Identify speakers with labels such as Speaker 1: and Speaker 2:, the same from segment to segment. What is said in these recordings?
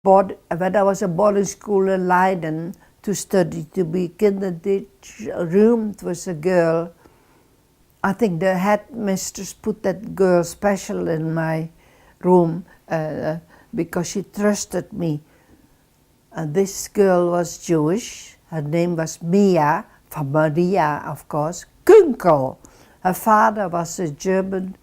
Speaker 1: when I was at boarding school in Leiden to study to be kinderteacher, roomed with a girl. I think the headmistress put that girl special in my room because she trusted me. This girl was Jewish. Her name was Mia, from Maria, of course, Kunkel. Her father was a German,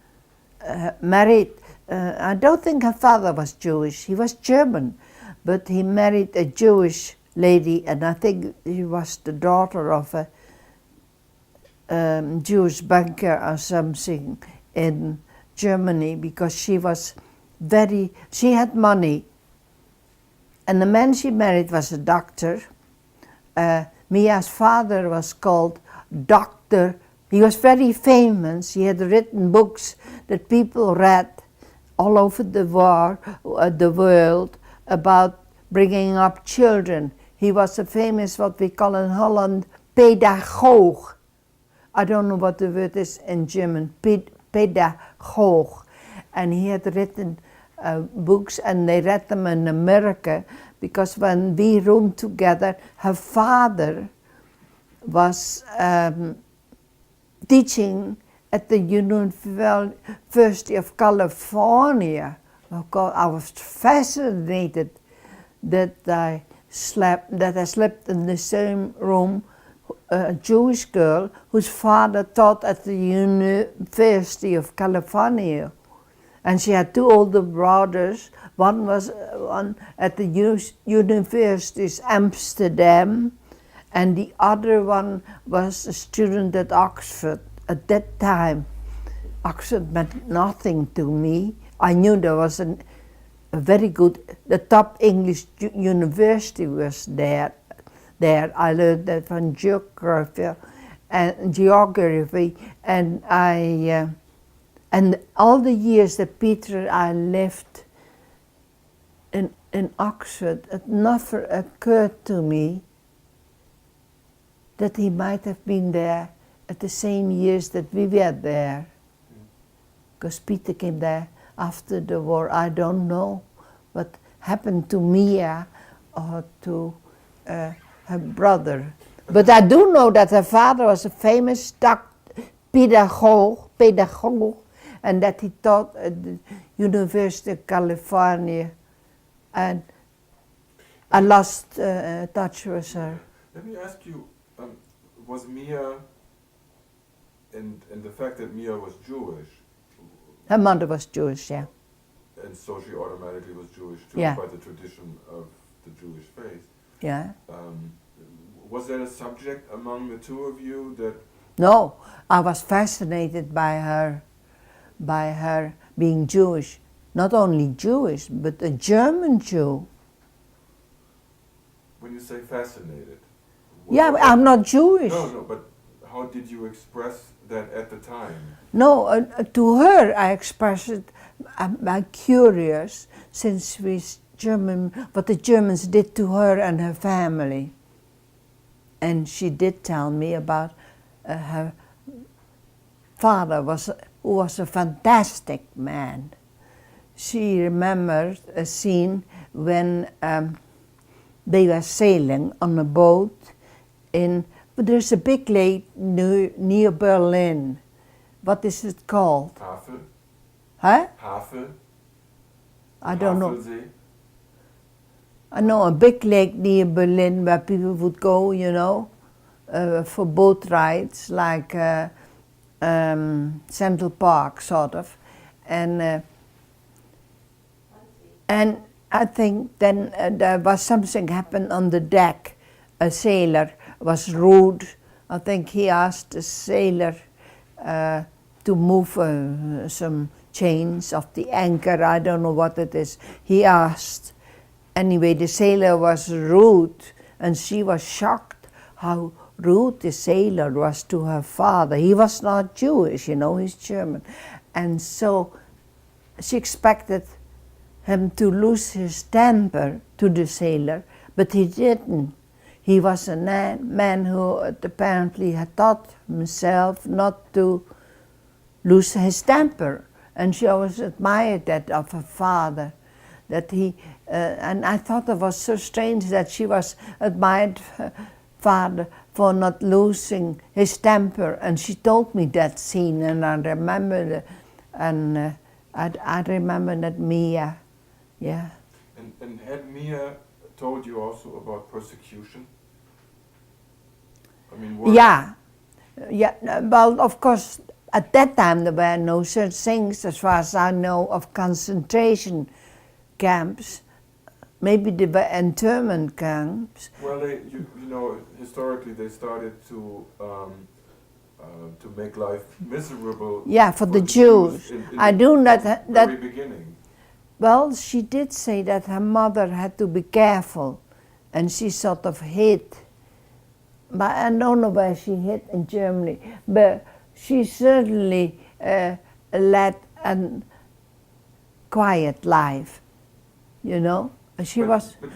Speaker 1: married. I don't think her father was Jewish. He was German, but he married a Jewish lady, and I think she was the daughter of a Jewish banker or something in Germany, because she had money. And the man she married was a doctor. Mia's father was called Doctor. He was very famous. He had written books that people read all over the world about bringing up children. He was a famous, what we call in Holland, pedagoog. I don't know what the word is in German, pedagoog. And he had written books, and they read them in America, because when we roomed together, her father was teaching at the University of California. I was fascinated that I slept in the same room, a Jewish girl whose father taught at the University of California. And she had two older brothers. One was at the University of Amsterdam, and the other one was a student at Oxford. At that time, Oxford meant nothing to me. I knew there was a very good, the top English university was there. I learned that from geography, and and all the years that Peter I lived in Oxford, it never occurred to me that he might have been there at the same years that we were there. Because Peter came there after the war. I don't know what happened to Mia or to her brother. But I do know that her father was a famous pedagogue, and that he taught at the University of California. And I lost touch with her.
Speaker 2: Let me ask you, was Mia, and the fact that Mia was Jewish?
Speaker 1: Her mother was Jewish, yeah.
Speaker 2: And so she automatically was Jewish too,
Speaker 1: yeah.
Speaker 2: by the tradition of the Jewish faith.
Speaker 1: Yeah.
Speaker 2: Was that a subject among the two of you that?
Speaker 1: No, I was fascinated by her being Jewish. Not only Jewish, but a German Jew.
Speaker 2: When you say fascinated?
Speaker 1: Yeah, I'm not Jewish.
Speaker 2: No, but how did you express that at the time?
Speaker 1: No, to her I expressed it. I'm curious, since we German, what the Germans did to her and her family. And she did tell me about her father, who was a fantastic man. She remembered a scene when they were sailing on a boat but there's a big lake near Berlin. What is it called?
Speaker 2: Havel.
Speaker 1: Huh?
Speaker 2: Havel.
Speaker 1: I don't know.
Speaker 2: Havelsee.
Speaker 1: I know a big lake near Berlin where people would go, you know, for boat rides, like Central Park, sort of. And I think then there was something happened on the deck. A sailor was rude. I think he asked the sailor to move some chains of the anchor. I don't know what it is. He asked. Anyway, the sailor was rude, and she was shocked how rude the sailor was to her father. He was not Jewish, you know, he's German. And so she expected him to lose his temper to the sailor, but he didn't. He was a man who apparently had taught himself not to lose his temper. And she always admired that of her father, that he And I thought it was so strange that she was admired her father for not losing his temper, and she told me that scene, and I remembered it, and I remember that Mia, yeah.
Speaker 2: And had Mia told you also about persecution? I mean,
Speaker 1: Yeah, well, of course, at that time there were no such things, as far as I know, of concentration camps. Maybe they were internment camps.
Speaker 2: Well, you know, historically they started to make life miserable.
Speaker 1: Yeah, for the Jews.
Speaker 2: in
Speaker 1: I
Speaker 2: the
Speaker 1: do not
Speaker 2: very beginning.
Speaker 1: Well, she did say that her mother had to be careful, and she sort of hid. But I don't know where she hid in Germany, but she certainly led a quiet life, you know.
Speaker 2: But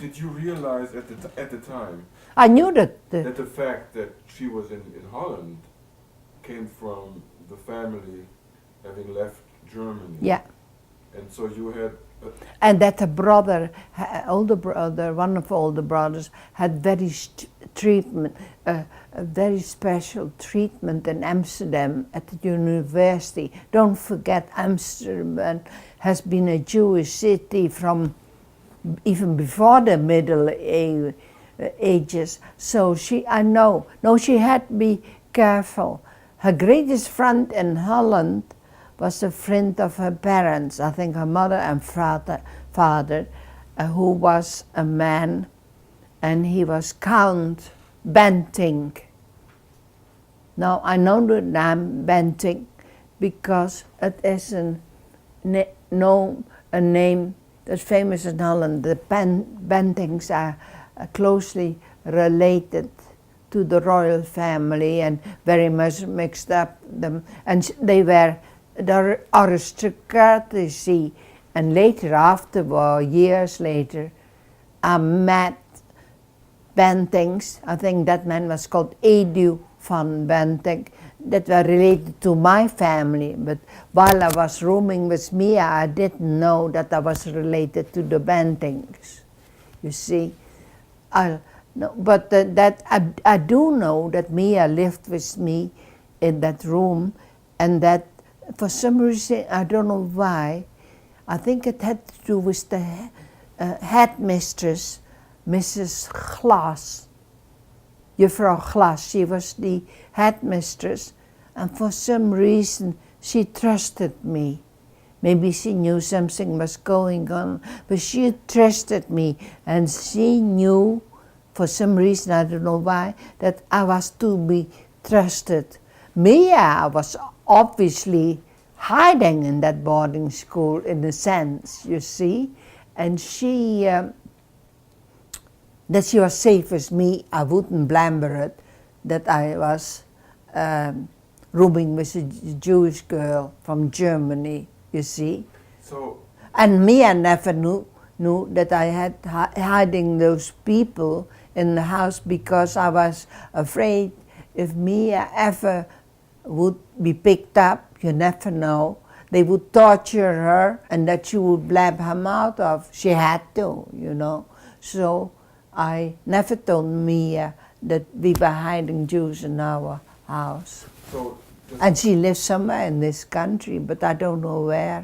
Speaker 2: did you realize at the time?
Speaker 1: I knew that.
Speaker 2: That the fact that she was in Holland came from the family having left Germany.
Speaker 1: Yeah.
Speaker 2: And so you had.
Speaker 1: And that her brother, older brother, one of older brothers, had very treatment, a very special treatment in Amsterdam at the university. Don't forget, Amsterdam has been a Jewish city from even before the Middle Ages. So she had to be careful. Her greatest friend in Holland was a friend of her parents, I think her mother and father, who was a man, and he was Count Bentinck. Now I know the name Bentinck because it is a name that's famous in Holland. The Bentinks are closely related to the royal family and very much mixed up them, and they were the aristocracy. And later, after war, years later, I met Bentinks. I think that man was called Edu van Doorninck, that were related to my family. But while I was rooming with Mia, I didn't know that I was related to the Bentinks. You see, I do know that Mia lived with me in that room, and that for some reason, I don't know why, I think it had to do with the headmistress, Mrs. Glas. Juffrouw Glas, she was the headmistress, and for some reason she trusted me. Maybe she knew something was going on, but she trusted me, and she knew, for some reason, I don't know why, that I was to be trusted. Mia was obviously hiding in that boarding school in a sense, you see, and that she was safe with me. I wouldn't blame her that I was rooming with a Jewish girl from Germany, you see.
Speaker 2: So.
Speaker 1: And Mia never knew that I had hiding those people in the house, because I was afraid if Mia ever would be picked up, you never know, they would torture her and that she would blab her mouth off. She had to, you know. So I never told Mia that we were hiding Jews in our house.
Speaker 2: So
Speaker 1: and she lives somewhere in this country, but I don't know where.